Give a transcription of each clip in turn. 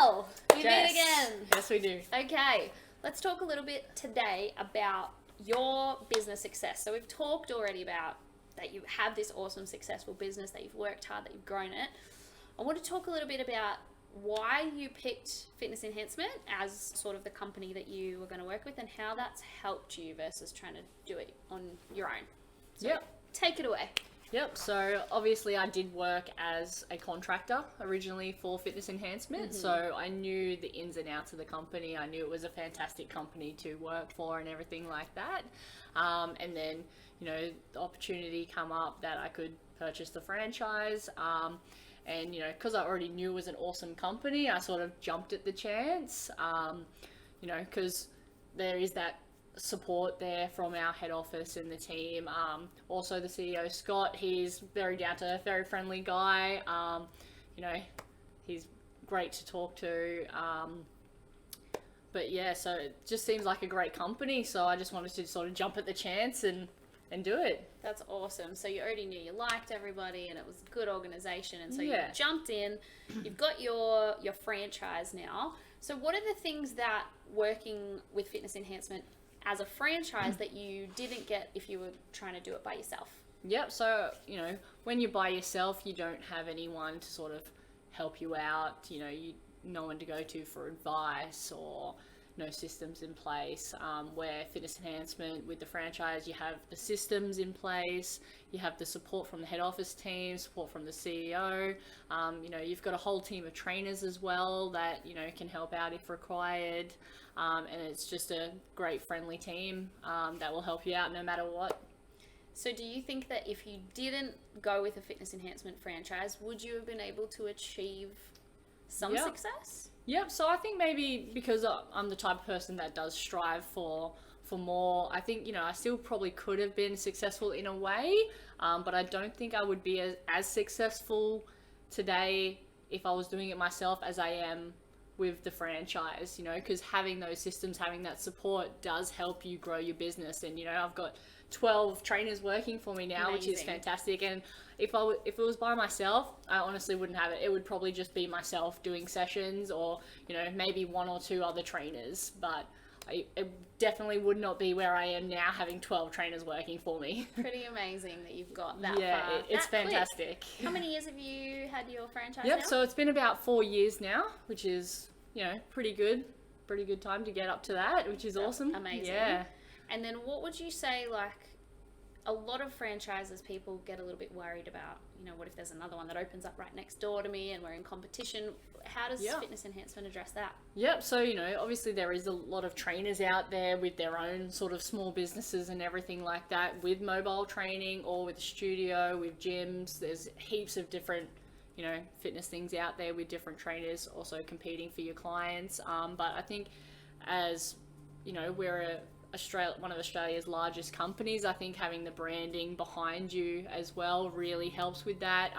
Danielle, we meet again. Yes, we do. Okay, let's talk a little bit today about your business success. So we've talked already about that you have this awesome, successful business, that you've worked hard, that you've grown it. I want to talk a little bit about why you picked Fitness Enhancement as sort of the company that you were going to work with and how that's helped you versus trying to do it on your own. So take it away. Yep, so obviously I did work as a contractor originally for Fitness Enhancement, so I knew the ins and outs of the company. I knew it was a fantastic company to work for and everything like that. And then, you know, the opportunity come up that I could purchase the franchise. And, you know, because I already knew it was an awesome company, I sort of jumped at the chance, you know, because there is that support there from our head office and the team. Also the CEO, Scott, he's very down to earth, very friendly guy. You know, he's great to talk to. But yeah, so it just seems like a great company. So I just wanted to sort of jump at the chance and do it. That's awesome. So you already knew you liked everybody and it was a good organization, and so you Yeah. jumped in. You've got your franchise now. So what are the things that working with Fitness Enhancement as a franchise that you didn't get if you were trying to do it by yourself? Yep, so, you know, when you're by yourself, you don't have anyone to sort of help you out, you know, no one to go to for advice or no systems in place. Where Fitness Enhancement with the franchise, you have the systems in place, you have the support from the head office team, support from the CEO, you know, you've got a whole team of trainers as well that, you know, can help out if required, and it's just a great friendly team that will help you out no matter what. So do you think that if you didn't go with a Fitness Enhancement franchise, would you have been able to achieve some success? Yep, so I think maybe because I'm the type of person that does strive for more, I think, you know, I still probably could have been successful in a way, but I don't think I would be as successful today if I was doing it myself as I am with the franchise, you know, because having those systems, having that support does help you grow your business. And, you know, I've got 12 trainers working for me now, which is fantastic. And if it was by myself, I honestly wouldn't have it. It would probably just be myself doing sessions, or, you know, maybe one or two other trainers, but it definitely would not be where I am now, having 12 trainers working for me. Pretty amazing that you've got that Yeah, far. it's fantastic. Quick. How many years have you had your franchise Yep, now? so it's been about 4 years now, which is, you know, pretty good time to get up to that, which is awesome. Amazing. Yeah. And then what would you say, like, a lot of franchises, people get a little bit worried about, you know, what if there's another one that opens up right next door to me and we're in competition? How does Fitness Enhancement address that? Yep, so, you know, obviously there is a lot of trainers out there with their own sort of small businesses and everything like that, with mobile training or with a studio, with gyms. There's heaps of different, you know, fitness things out there with different trainers also competing for your clients. But I think as, you know, we're one of Australia's largest companies, I think having the branding behind you as well really helps with that.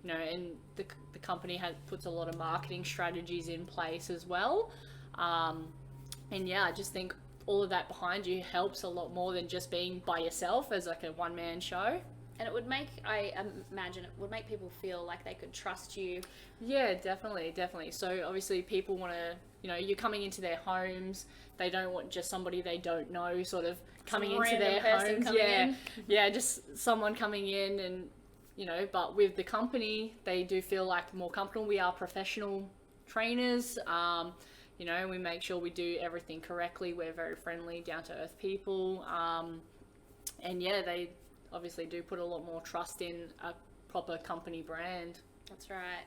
You know, and the company puts a lot of marketing strategies in place as well. And yeah, I just think all of that behind you helps a lot more than just being by yourself as like a one-man show. And it would make, I imagine, it would make people feel like they could trust you. Yeah, definitely. So obviously people want to, you know, you're coming into their homes. They don't want just somebody they don't know sort of coming into their homes. Yeah, just someone coming in and, you know, but with the company, they do feel like more comfortable. We are professional trainers. You know, we make sure we do everything correctly. We're very friendly, down to earth people. And yeah, they obviously do put a lot more trust in a proper company brand. That's right.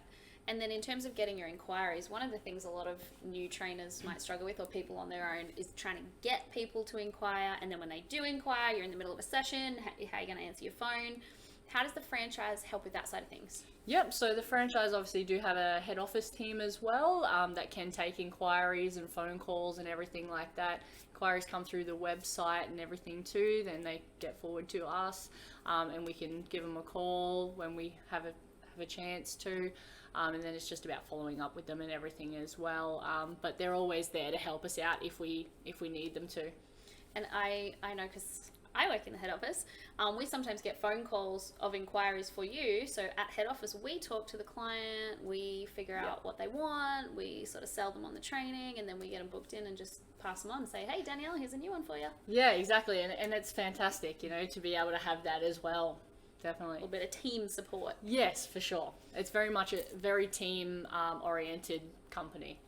And then in terms of getting your inquiries, one of the things a lot of new trainers might struggle with, or people on their own, is trying to get people to inquire. And then when they do inquire, you're in the middle of a session, how are you going to answer your phone? How does the franchise help with that side of things? Yep, so the franchise obviously do have a head office team as well, that can take inquiries and phone calls and everything like that. Inquiries come through the website and everything too, then they get forward to us, and we can give them a call when we have a chance to, and then it's just about following up with them and everything as well. But they're always there to help us out if we need them to. And I know, because I work in the head office, we sometimes get phone calls of inquiries for you. So at head office, we talk to the client, we figure out what they want, we sort of sell them on the training, and then we get them booked in and just pass them on and say, hey, Danielle, here's a new one for you. Yeah, exactly. And it's fantastic, you know, to be able to have that as well. Definitely. A little bit of team support. Yes, for sure. It's very much a very team oriented company.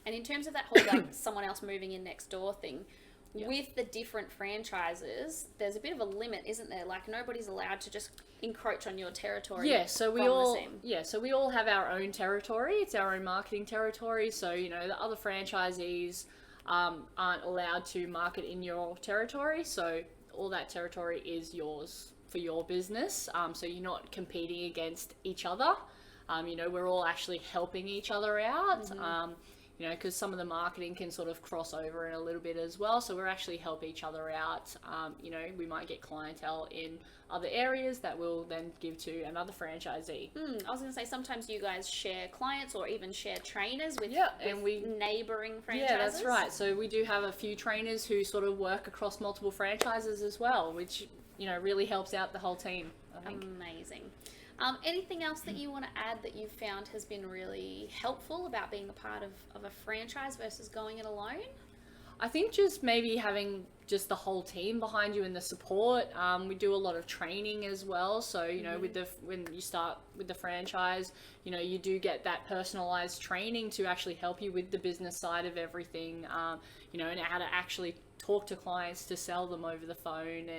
And in terms of that whole like someone else moving in next door thing, with the different franchises, there's a bit of a limit, isn't there? Like nobody's allowed to just encroach on your territory. Yeah, so we all have our own territory. It's our own marketing territory. So, you know, the other franchisees aren't allowed to market in your territory. So all that territory is yours for your business. So you're not competing against each other. You know, we're all actually helping each other out. You know, because some of the marketing can sort of cross over in a little bit as well. So we're actually help each other out. You know, we might get clientele in other areas that we'll then give to another franchisee. I was going to say, sometimes you guys share clients or even share trainers with, and we neighbouring franchises. Yeah, that's right. So we do have a few trainers who sort of work across multiple franchises as well, which, you know, really helps out the whole team, I think. Amazing. Anything else that you want to add that you've found has been really helpful about being a part of a franchise versus going it alone? I think just maybe having just the whole team behind you and the support. We do a lot of training as well. So, you know, when you start with the franchise, you know, you do get that personalized training to actually help you with the business side of everything, you know, and how to actually talk to clients to sell them over the phone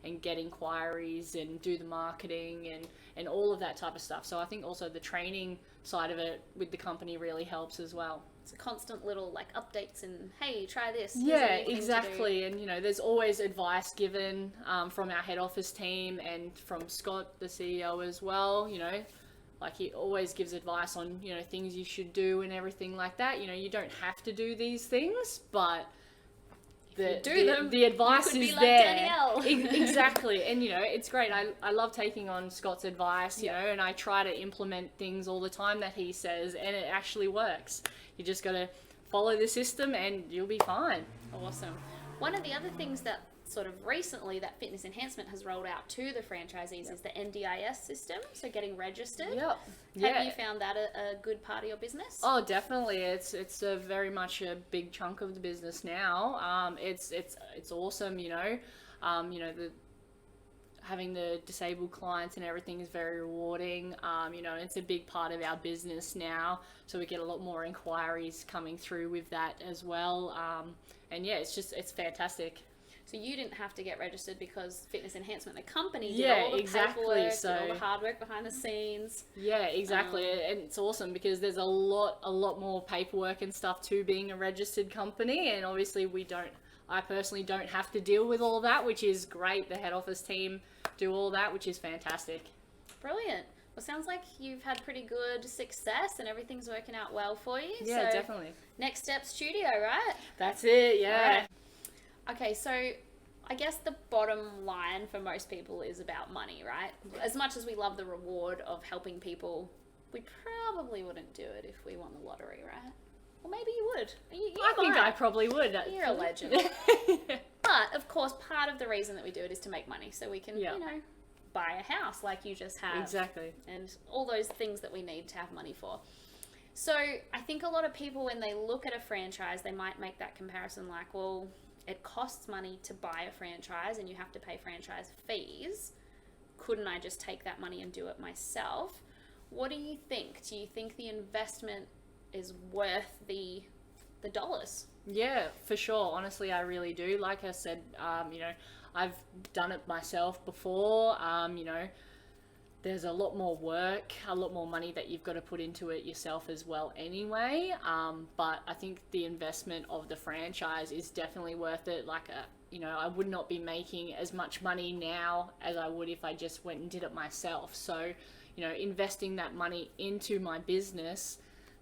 and get inquiries and do the marketing and all of that type of stuff. So I think also the training side of it with the company really helps as well. It's a constant little like updates and hey, try this. Yeah, exactly. And you know, there's always advice given from our head office team and from Scott, the CEO as well. You know, like he always gives advice on, you know, things you should do and everything like that. You know, you don't have to do these things, but the advice is like there. Danielle. Exactly. And you know, it's great. I love taking on Scott's advice, you know, and I try to implement things all the time that he says, and it actually works. You just got to follow the system and you'll be fine. Awesome. One of the other things that sort of recently that Fitness Enhancement has rolled out to the franchisees is the NDIS system, so getting registered. Have you found that a good part of your business? Oh, definitely. It's a very much a big chunk of the business now. It's awesome, you know. You know, having the disabled clients and everything is very rewarding. You know, it's a big part of our business now, so we get a lot more inquiries coming through with that as well. And yeah, it's fantastic. So you didn't have to get registered because Fitness Enhancement, the company, did all the paperwork, did all the hard work behind the scenes. Yeah, exactly. And it's awesome because there's a lot more paperwork and stuff to being a registered company, and obviously I personally don't have to deal with all that, which is great. The head office team do all that, which is fantastic. Brilliant. Well, sounds like you've had pretty good success and everything's working out well for you. Yeah, so definitely. Next step, studio, right? That's it, yeah. Right. Okay, so I guess the bottom line for most people is about money, right? As much as we love the reward of helping people, we probably wouldn't do it if we won the lottery, right? Well, maybe you would. I think I probably would. You're a legend. But, of course, part of the reason that we do it is to make money. So we can, you know, buy a house like you just have. Exactly. And all those things that we need to have money for. So I think a lot of people, when they look at a franchise, they might make that comparison like, well, it costs money to buy a franchise and you have to pay franchise fees. Couldn't I just take that money and do it myself? What do you think? Do you think the investment is worth the dollars? Yeah, for sure. Honestly, I really do. Like I said, you know, I've done it myself before. You know, there's a lot more work, a lot more money that you've got to put into it yourself as well anyway. But I think the investment of the franchise is definitely worth it. Like, you know, I would not be making as much money now as I would if I just went and did it myself. So, you know, investing that money into my business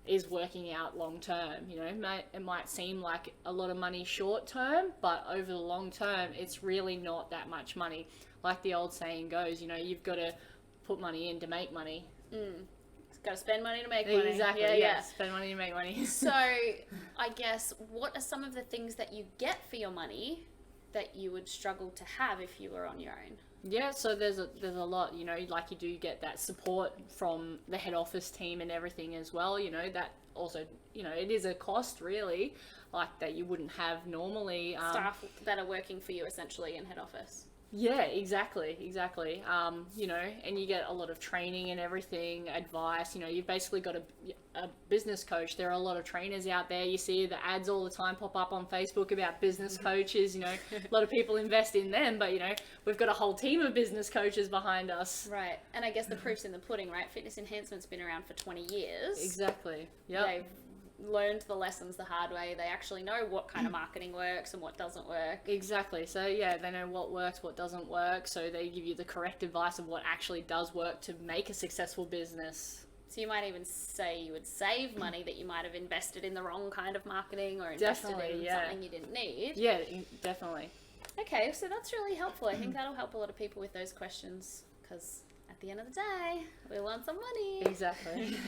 is working out long term. You know, it might seem like a lot of money short term, but over the long term, it's really not that much money. Like the old saying goes, you know, you've got to put money in to make money. Got to spend money to make money. Exactly. Yeah. Spend money to make money. So, I guess, what are some of the things that you get for your money that you would struggle to have if you were on your own? Yeah, so there's a lot, you know, like you do get that support from the head office team and everything as well, you know, that also, you know, it is a cost really, like that you wouldn't have normally. Staff that are working for you essentially in head office. Yeah, exactly. You know, and you get a lot of training and everything, advice. You know, you've basically got a business coach. There are a lot of trainers out there. You see the ads all the time pop up on Facebook about business coaches. You know, a lot of people invest in them, but you know, we've got a whole team of business coaches behind us. Right, and I guess the proof's in the pudding, right? Fitness Enhancement's been around for 20 years. Exactly. Yeah. They've learned the lessons the hard way. They actually know what kind of marketing works and what doesn't work. Exactly. So yeah, they know what works, what doesn't work. So they give you the correct advice of what actually does work to make a successful business. So you might even say you would save money that you might have invested in the wrong kind of marketing or invested in something you didn't need. Yeah, definitely. Okay, so that's really helpful. I think that'll help a lot of people with those questions because at the end of the day, we want some money. Exactly.